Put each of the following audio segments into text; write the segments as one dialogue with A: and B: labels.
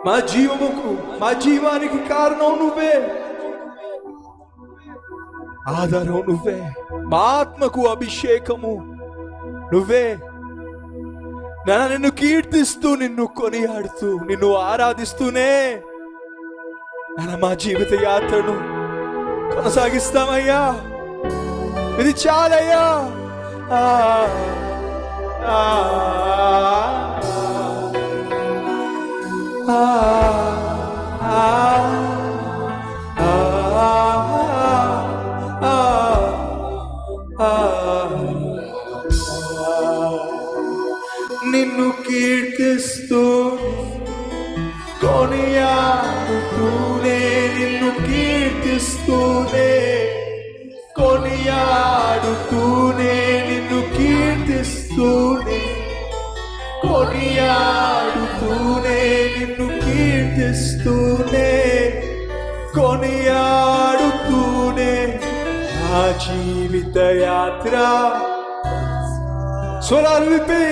A: మా జీవముకు, మా జీవానికి కారణం నువ్వే, ఆధారం నువ్వే, మా ఆత్మకు అభిషేకము నువ్వే. నిన్ను కీర్తిస్తూ, నిన్ను కొనియాడుతూ, నిన్ను ఆరాధిస్తూనే మా జీవిత యాత్రను కొనసాగిస్తామయ్యా. ఇది చాలయ్యా. నిన్ను కీర్తిస్తూ కొనియాడుతూనే, నిన్ను కీర్తిస్తూనే కొనియాడుతూనే, నిన్ను కీర్తిస్తూనే కొనియాడుతూనే, నిన్ను కీర్తిస్తూనే కొనియాడుతూనే నా జీవిత యాత్ర. స్వరాలు విప్పి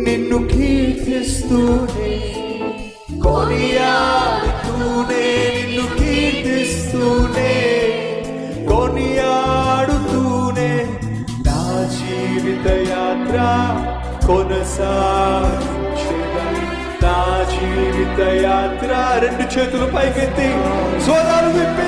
A: నిన్ను కీర్తిస్తూనే కొనియాడుతూనే, నిన్ను కీర్తిస్తూనే కొనియాడుతూనే నా జీవిత యాత్ర కొనసాగించేదా. నా జీవిత యాత్ర. రెండు చేతులు పైకెత్తి స్వరాలు విప్పి